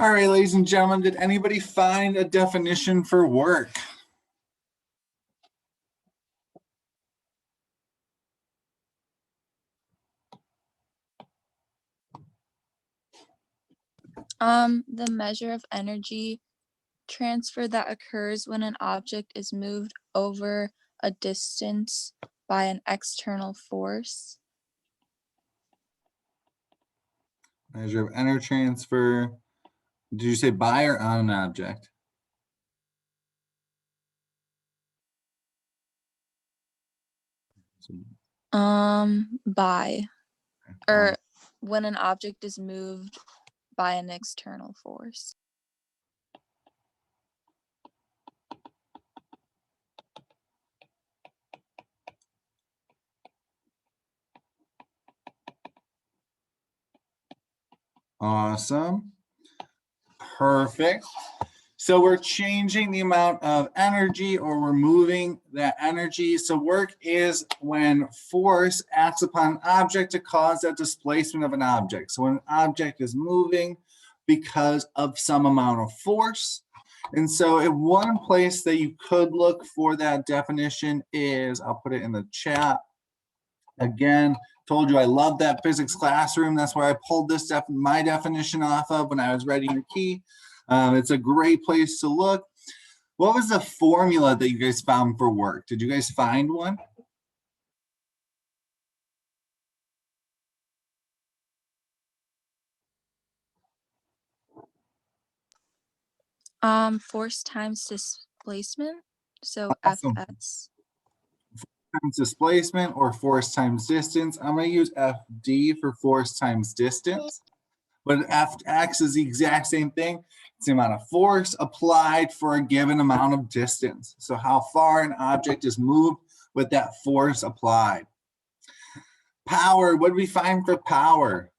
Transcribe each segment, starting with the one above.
All right, ladies and gentlemen, did anybody find a definition for work? The measure of energy transfer that occurs when an object is moved over a distance by an external force. Measure of energy transfer. Did you say by or on an object? By, or when an object is moved by an external force. Awesome. Perfect. So we're changing the amount of energy, or we're moving that energy. So work is when force acts upon an object to cause that displacement of an object. So when an object is moving because of some amount of force. And so one place that you could look for that definition is, I'll put it in the chat. Again, told you I love that physics classroom. That's where I pulled this my definition off of when I was writing your key. It's a great place to look. What was the formula that you guys found for work? Did you guys find one? Force times displacement. So Awesome. Fs. Times displacement or force times distance. I'm going to use FD for force times distance. But Fx is the exact same thing. It's the amount of force applied for a given amount of distance. So how far an object is moved with that force applied. Power, what do we find for power?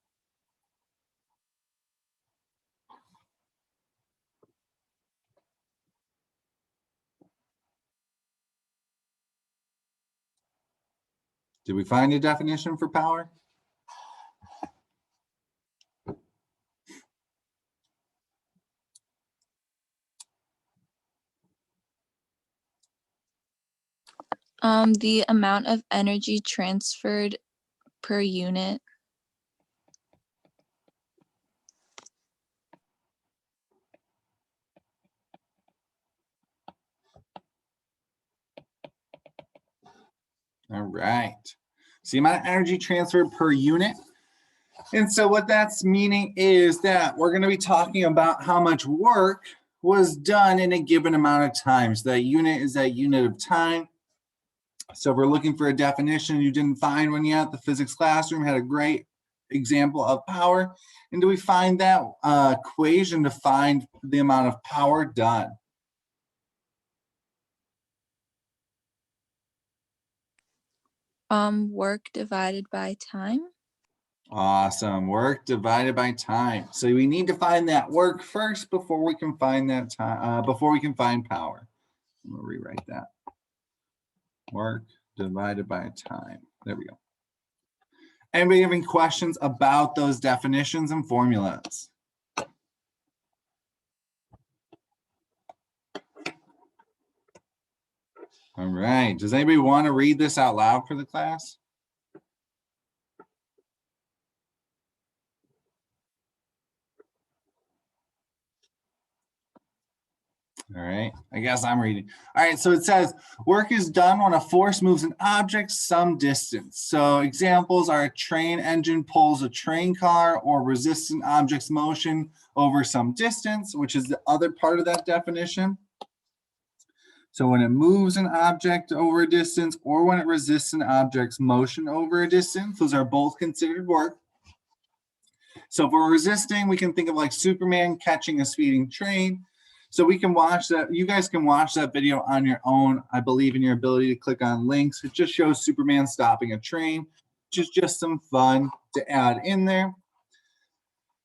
Did we find a definition for power? The amount of energy transferred per unit. All right. So the amount of energy transferred per unit. And so what that's meaning is that we're going to be talking about how much work was done in a given amount of time. So that unit is that unit of time. So if we're looking for a definition, you didn't find one yet, the physics classroom had a great example of power. And do we find that equation to find the amount of power done? Work divided by time. Awesome. Work divided by time. So we need to find that work first before we can find that time, before we can find power. I'm going to rewrite that. Work divided by time. There we go. Anybody have any questions about those definitions and formulas? All right. Does anybody want to read this out loud for the class? All right, I guess I'm reading. All right, so it says work is done when a force moves an object some distance. So examples are a train engine pulls a train car, or resists an object's motion over some distance, which is the other part of that definition. So when it moves an object over a distance, or when it resists an object's motion over a distance, those are both considered work. So if we're resisting, we can think of like Superman catching a speeding train. So we can watch that. You guys can watch that video on your own. I believe in your ability to click on links. It just shows Superman stopping a train, which is just some fun to add in there.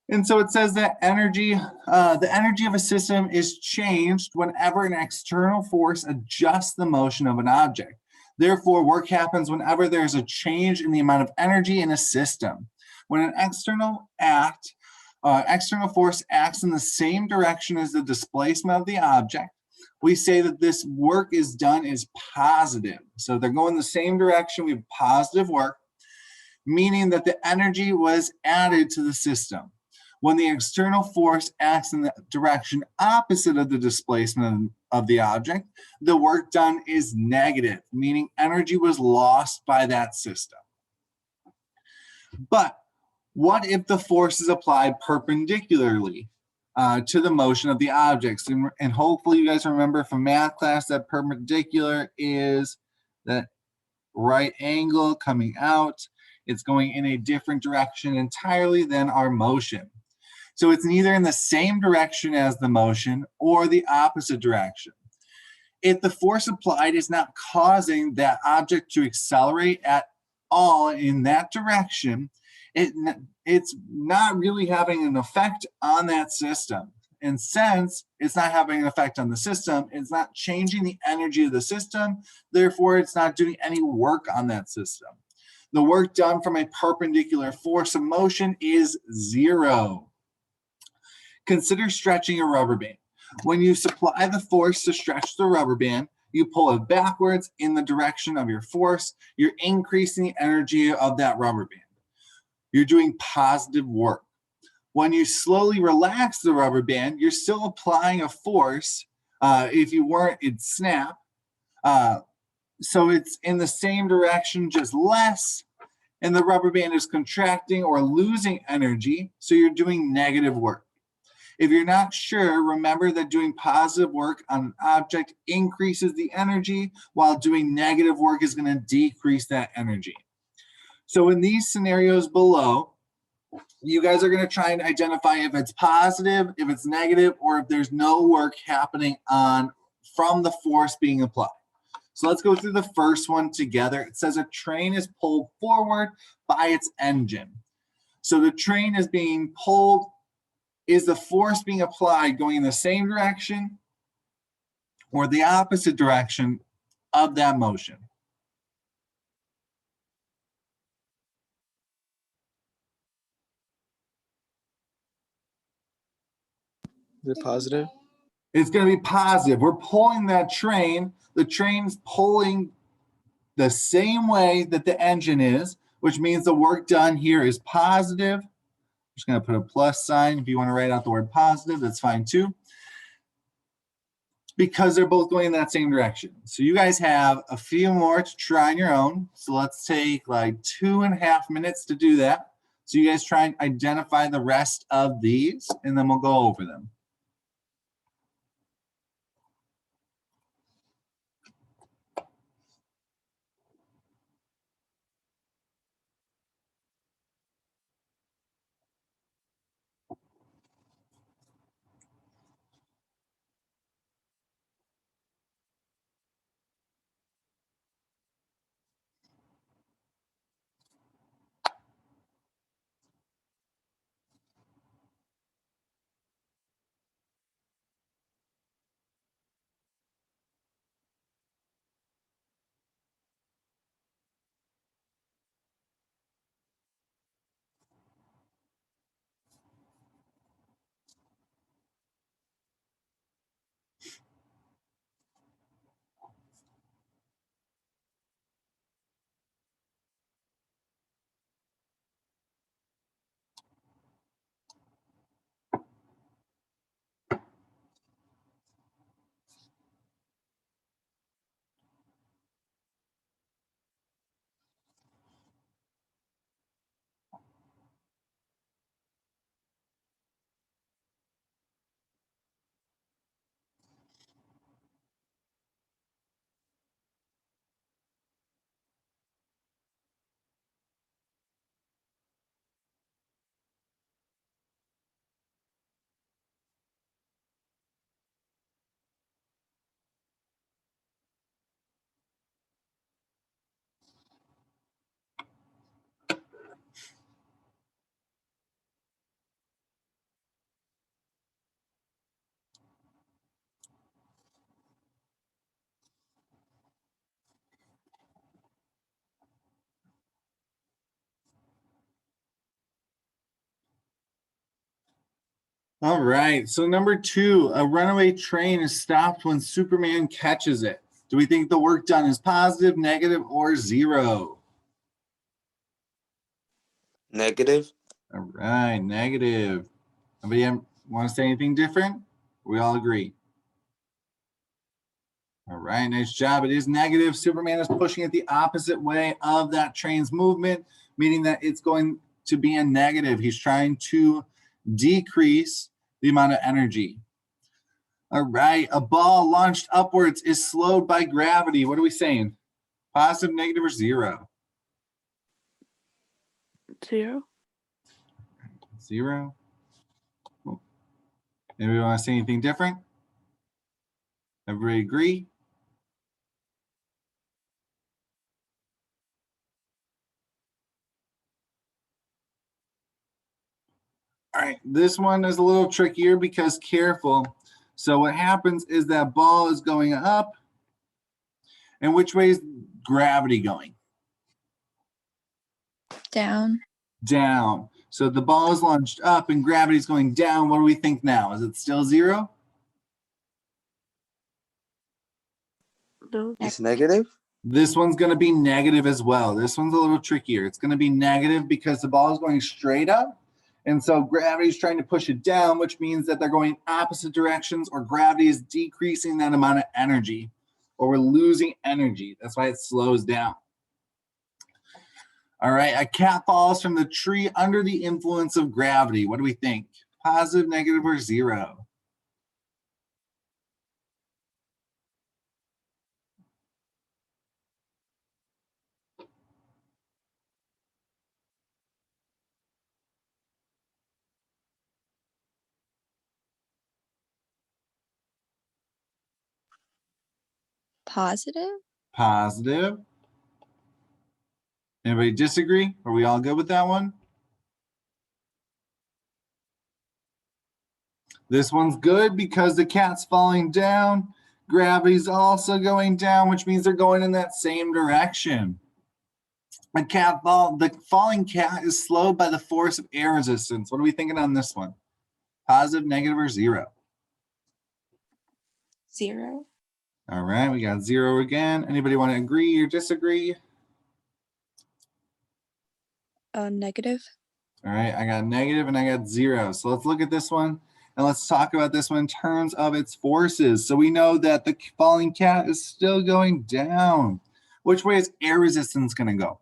And so it says that the energy of a system is changed whenever an external force adjusts the motion of an object. Therefore, work happens whenever there's a change in the amount of energy in a system. When an external act external force acts in the same direction as the displacement of the object, we say that this work is done is positive. So they're going the same direction, we have positive work, meaning that the energy was added to the system. When the external force acts in the direction opposite of the displacement of the object, the work done is negative, meaning energy was lost by that system. But what if the force is applied perpendicularly to the motion of the objects? And hopefully you guys remember from math class that perpendicular is that right angle coming out. It's going in a different direction entirely than our motion. So it's neither in the same direction as the motion or the opposite direction. If the force applied is not causing that object to accelerate at all in that direction, it's not really having an effect on that system. And since it's not having an effect on the system, it's not changing the energy of the system, therefore it's not doing any work on that system. The work done from a perpendicular force of motion is zero. Consider stretching a rubber band. When you supply the force to stretch the rubber band, you pull it backwards in the direction of your force, you're increasing the energy of that rubber band. You're doing positive work. When you slowly relax the rubber band, you're still applying a force. If you weren't, it'd snap. So it's in the same direction, just less, and the rubber band is contracting or losing energy, so you're doing negative work. If you're not sure, remember that doing positive work on an object increases the energy, while doing negative work is going to decrease that energy. So in these scenarios below, you guys are going to try and identify if it's positive, if it's negative, or if there's no work happening from the force being applied. So let's go through the first one together. It says a train is pulled forward by its engine. So the train is being pulled. Is the force being applied going in the same direction or the opposite direction of that motion? Is it positive? It's going to be positive. We're pulling that train. The train's pulling the same way that the engine is, which means the work done here is positive. I'm just going to put a plus sign. If you want to write out the word positive, that's fine too, because they're both going in that same direction. So you guys have a few more to try on your own. So let's take like 2.5 minutes to do that. So you guys try and identify the rest of these, and then we'll go over them. All right, so number 2, a runaway train is stopped when Superman catches it. Do we think the work done is positive, negative, or 0? Negative. All right, negative. Anybody want to say anything different? We all agree. All right, nice job. It is negative. Superman is pushing it the opposite way of that train's movement, meaning that it's going to be a negative. He's trying to decrease the amount of energy. All right, a ball launched upwards is slowed by gravity. What are we saying? Positive, negative, or 0? 0. 0. Cool. Anybody want to say anything different? Everybody agree? All right, this one is a little trickier because careful. So what happens is that ball is going up. And which way is gravity going? Down. Down. So the ball is launched up and gravity is going down. What do we think now? Is it still 0? No. It's negative. This one's going to be negative as well. This one's a little trickier. It's going to be negative because the ball is going straight up. And so gravity is trying to push it down, which means that they're going opposite directions, or gravity is decreasing that amount of energy, or we're losing energy. That's why it slows down. All right, a cat falls from the tree under the influence of gravity. What do we think? Positive, negative, or 0? Positive. Positive. Anybody disagree? Are we all good with that one? This one's good because the cat's falling down. Gravity's also going down, which means they're going in that same direction. The falling cat is slowed by the force of air resistance. What are we thinking on this one? Positive, negative, or 0? 0. All right, we got 0 again. Anybody want to agree or disagree? Negative. All right, I got negative and I got 0. So let's look at this one and let's talk about this one in terms of its forces. So we know that the falling cat is still going down. Which way is air resistance going to go?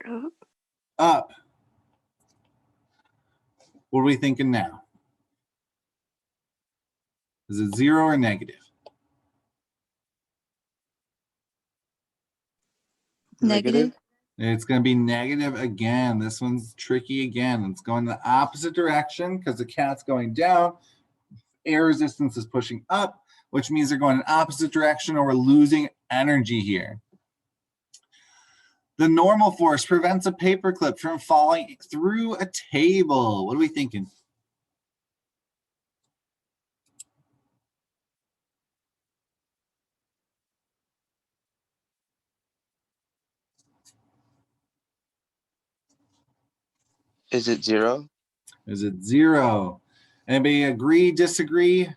Up. Up. What are we thinking now? Is it 0 or negative? Negative. It's going to be negative again. This one's tricky again. It's going the opposite direction because the cat's going down. Air resistance is pushing up, which means they're going in opposite direction, or we're losing energy here. The normal force prevents a paperclip from falling through a table. What are we thinking? Is it 0? Is it 0? Anybody agree, disagree? All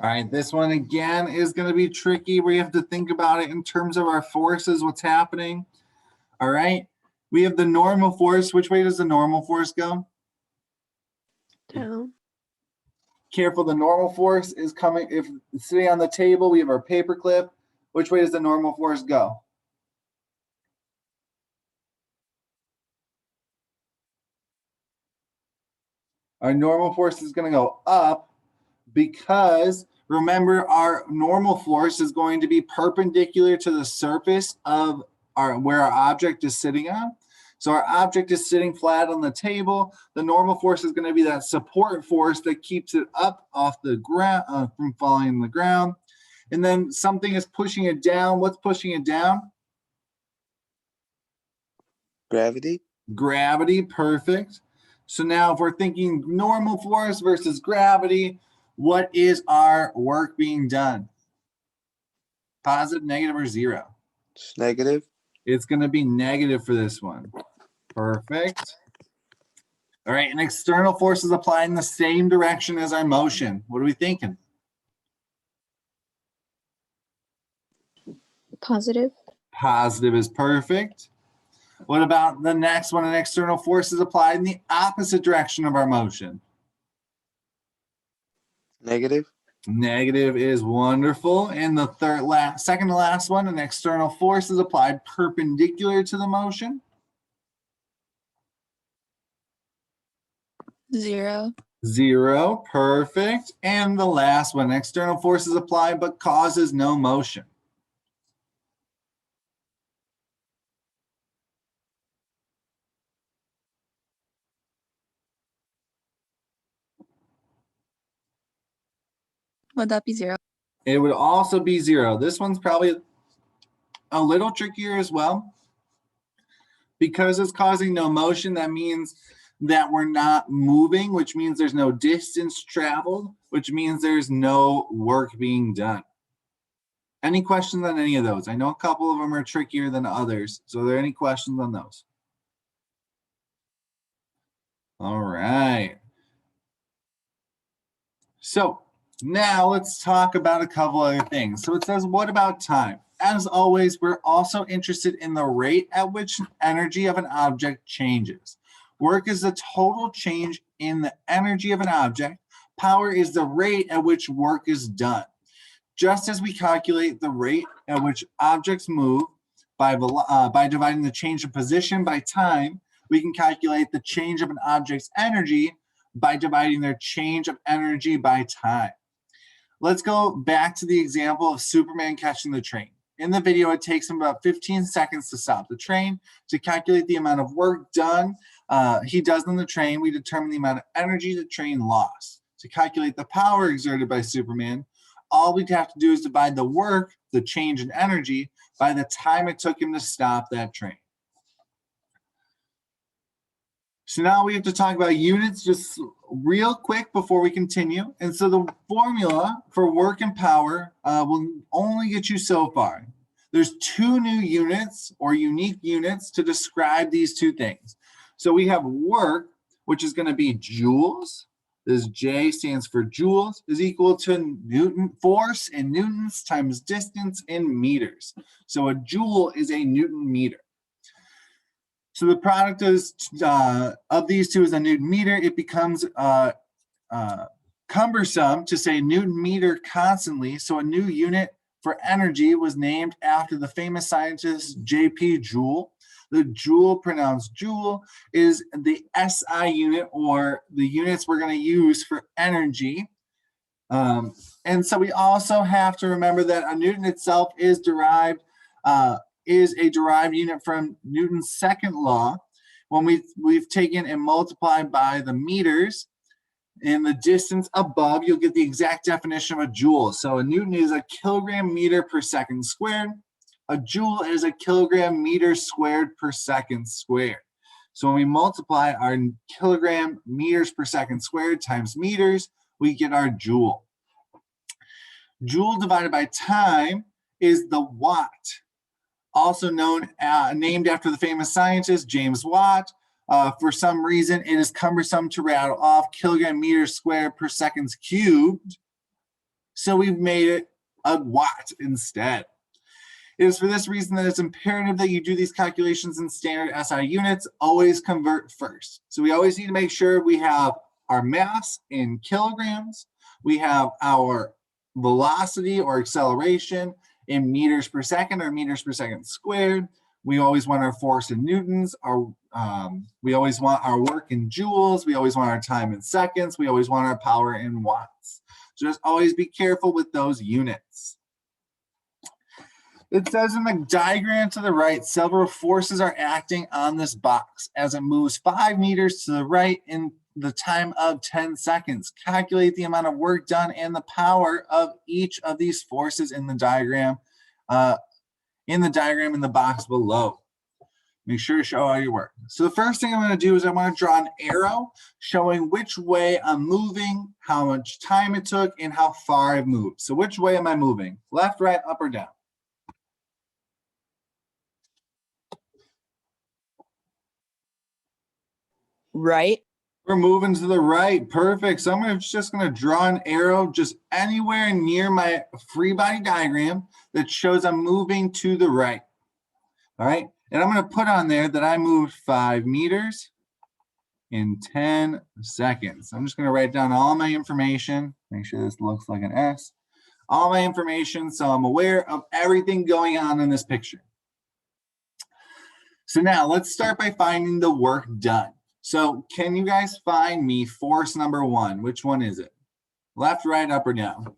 right, this one again is going to be tricky. We have to think about it in terms of our forces, what's happening. All right, we have the normal force. Which way does the normal force go? Down. Careful, the normal force is coming. If it's sitting on the table, we have our paper clip. Which way does the normal force go? Our normal force is going to go up because remember, our normal force is going to be perpendicular to the surface of where our object is sitting on. So our object is sitting flat on the table. The normal force is going to be that support force that keeps it up off the ground from falling on the ground. And then something is pushing it down. What's pushing it down? Gravity. Gravity, perfect. So now if we're thinking normal force versus gravity, What is our work being done? Positive, negative, or zero? It's negative. It's going to be negative for this one. Perfect. All right, an external force is applied in the same direction as our motion. What are we thinking? Positive. Positive is perfect. What about the next one? An external force is applied in the opposite direction of our motion. Negative. Negative is wonderful. And the second to last one, an external force is applied perpendicular to the motion. 0. 0, perfect. And the last one, external force is applied but causes no motion. Would that be 0? It would also be 0. This one's probably a little trickier as well. Because it's causing no motion, that means that we're not moving, which means there's no distance traveled, which means there's no work being done. Any questions on any of those? I know a couple of them are trickier than others. So are there any questions on those? All right. So now let's talk about a couple other things. So it says, what about time? As always, we're also interested in the rate at which energy of an object changes. Work is the total change in the energy of an object. Power is the rate at which work is done. Just as we calculate the rate at which objects move by dividing the change of position by time, we can calculate the change of an object's energy by dividing their change of energy by time. Let's go back to the example of Superman catching the train. In the video, it takes him about 15 seconds to stop the train. To calculate the amount of work done he does on the train, we determine the amount of energy the train lost. To calculate the power exerted by Superman, all we'd have to do is divide the work, the change in energy, by the time it took him to stop that train. So now we have to talk about units just real quick before we continue. And so the formula for work and power will only get you so far. There's 2 new units or unique units to describe these 2 things. So we have work, which is going to be joules. This J stands for joules, is equal to Newton force in newtons times distance in meters. So a joule is a Newton meter. So the product is of these 2 is a Newton meter. It becomes cumbersome to say Newton meter constantly. So a new unit for energy was named after the famous scientist J.P. Joule. The joule, pronounced joule, is the SI unit, or the units we're going to use for energy. And so we also have to remember that a Newton itself is a derived unit from Newton's second law. When we've taken and multiplied by the meters in the distance above, you'll get the exact definition of a joule. So a Newton is a kilogram meter per second squared. A joule is a kilogram meter squared per second squared. So when we multiply our kilogram meters per second squared times meters, we get our joule. Joule divided by time is the watt, also named after the famous scientist James Watt. For some reason, it is cumbersome to rattle off kilogram meters squared per seconds cubed. So we've made it a watt instead. It is for this reason that it's imperative that you do these calculations in standard SI units. Always convert first. So we always need to make sure we have our mass in kilograms. We have our velocity or acceleration in meters per second or meters per second squared. We always want our force in newtons. We always want our work in joules. We always want our time in seconds. We always want our power in watts. So just always be careful with those units. It says in the diagram to the right, several forces are acting on this box as it moves 5 meters to the right in the time of 10 seconds. Calculate the amount of work done and the power of each of these forces in the diagram in the box below. Make sure to show all your work. So the first thing I'm going to do is I want to draw an arrow showing which way I'm moving, how much time it took, and how far I've moved. So which way am I moving? Left, right, up, or down? Right. We're moving to the right. Perfect. So I'm just going to draw an arrow just anywhere near my free body diagram that shows I'm moving to the right. All right. And I'm going to put on there that I moved 5 meters in 10 seconds. I'm just going to write down all my information. Make sure this looks like an S. All my information so I'm aware of everything going on in this picture. So now let's start by finding the work done. So can you guys find me force number 1? Which one is it? Left, right, up, or down?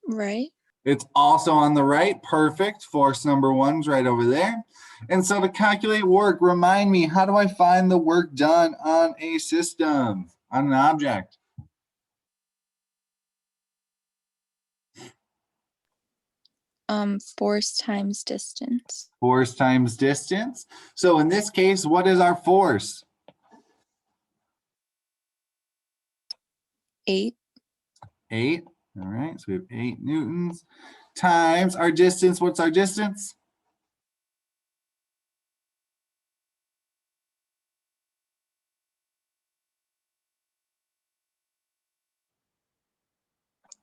Right? It's also on the right. Perfect. Force number 1's right over there. And so to calculate work, remind me, how do I find the work done on a system, on an object? Force times distance. Force times distance. So in this case, what is our force? 8. 8. All right, so we have 8 newtons times our distance. What's our distance?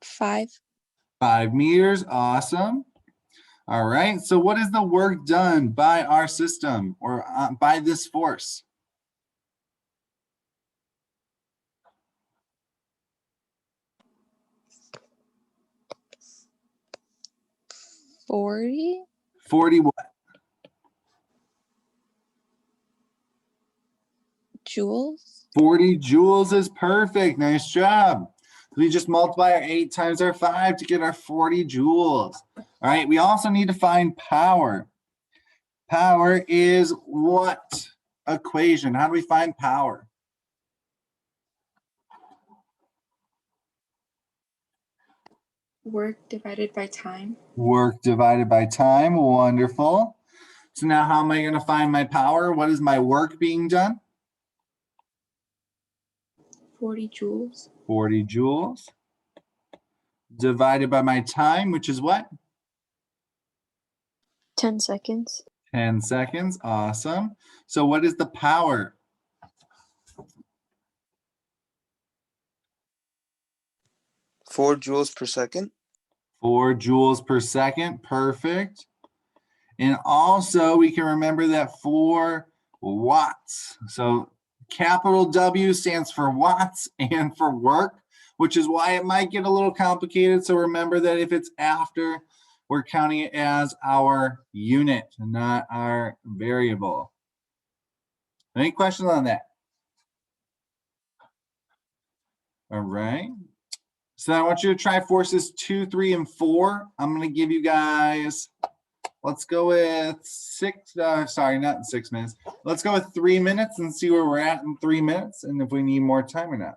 5. 5 meters. Awesome. All right, so what is the work done by our system or by this force? 40 40 what? joules. 40 joules is perfect. Nice job. We just multiply our 8 times our 5 to get our 40 joules. All right, we also need to find power. Power is what equation? How do we find power? Work divided by time. Work divided by time. Wonderful. So now how am I going to find my power? What is my work being done? 40 joules. 40 joules. Divided by my time, which is what? 10 seconds. 10 seconds. Awesome. So what is the power? 4 joules per second. 4 joules per second. Perfect. And also we can remember that 4 watts. So capital W stands for watts and for work, which is why it might get a little complicated. So remember that if it's after, we're counting it as our unit, not our variable. Any questions on that? All right. So I want you to try forces 2, 3, and 4. I'm going to give you guys, let's go with 6, sorry, not 6 minutes. Let's go with 3 minutes and see where we're at in 3 minutes and if we need more time or not.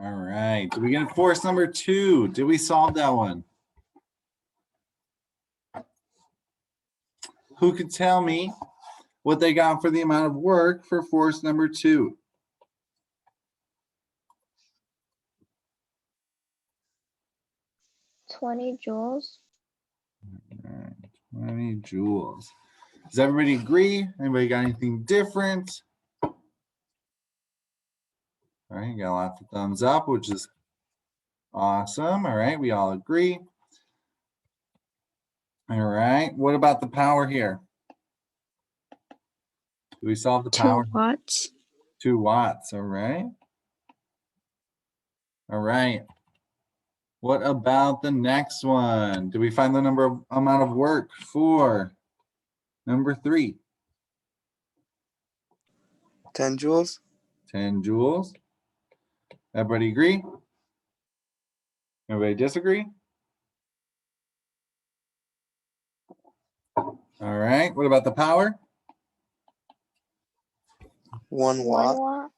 All right. Did we get force number 2? Did we solve that one? Who could tell me what they got for the amount of work for force number 2? joules. All right, 20 joules. Does everybody agree? Anybody got anything different? All right, you got lots of thumbs up, which is awesome. All right, we all agree. All right, what about the power here? Do we solve the 2 power? watts. 2 watts, all right. All right. What about the next one? Do we find the amount of work for number 3? 10 joules. 10 joules. Everybody agree? Everybody disagree? All right, what about the power? 1 watt. All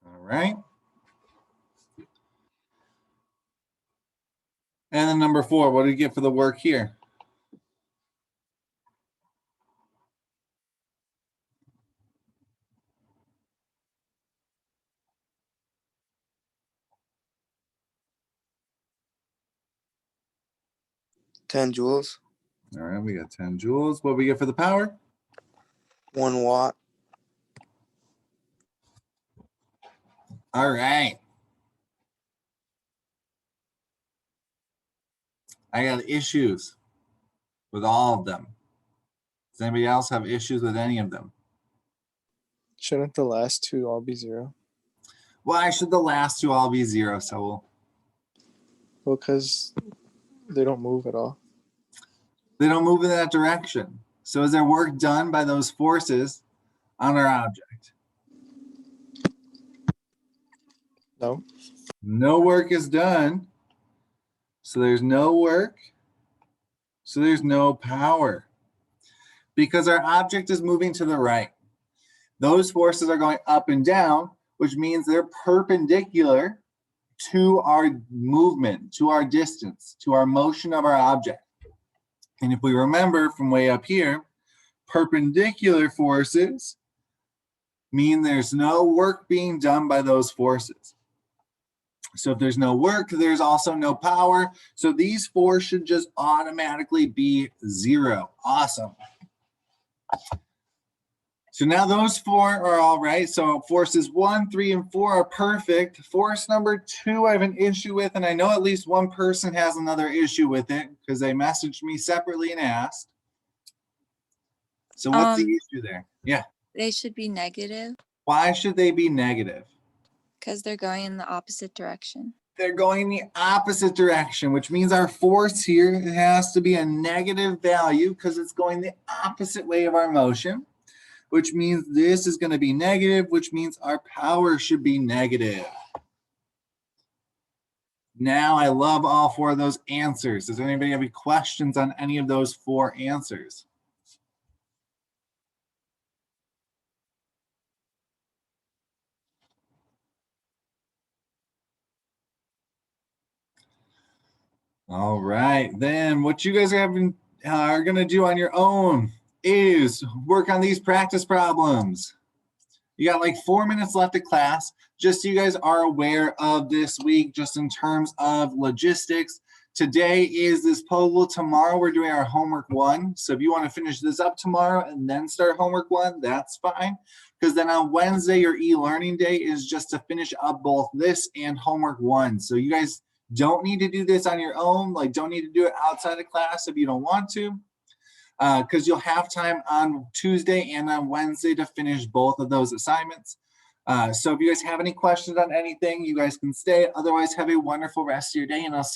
right. And then number 4, what do you get for the work here? Ten joules. All right, we got 10 joules. What do we get for the power? 1 watt. All right. I got issues with all of them. Does anybody else have issues with any of them? Shouldn't the last 2 all be 0? Why should the last 2 all be 0, Saul? Well, because they don't move at all. They don't move in that direction. So is there work done by those forces on our object? No. No work is done. So there's no work. So there's no power. Because our object is moving to the right. Those forces are going up and down, which means they're perpendicular to our movement, to our distance, to our motion of our object. And if we remember from way up here, perpendicular forces mean there's no work being done by those forces. So if there's no work, there's also no power. So these 4 should just automatically be 0. Awesome. So now those 4 are all right. So forces 1, 3, and 4 are perfect. Force number 2, I have an issue with, and I know at least one person has another issue with it because they messaged me separately and asked. So what's the issue there? Yeah. They should be negative Why should they be negative? because they're going in the opposite direction. They're going the opposite direction, which means our force here has to be a negative value because it's going the opposite way of our motion, which means this is going to be negative, which means our power should be negative. Now I love all 4 of those answers. Does anybody have any questions on any of those 4 answers? All right, then what you guys are going to do on your own is work on these practice problems. You got like 4 minutes left of class. Just so you guys are aware of this week, just in terms of logistics. Today is this puzzle. Tomorrow we're doing our homework 1. So if you want to finish this up tomorrow and then start homework 1, that's fine. Because then on Wednesday, your e-learning day is just to finish up both this and homework 1. So you guys don't need to do this on your own. Like, don't need to do it outside of class if you don't want to. Because you'll have time on Tuesday and on Wednesday to finish both of those assignments. So if you guys have any questions on anything, you guys can stay. Otherwise, have a wonderful rest of your day, and I'll see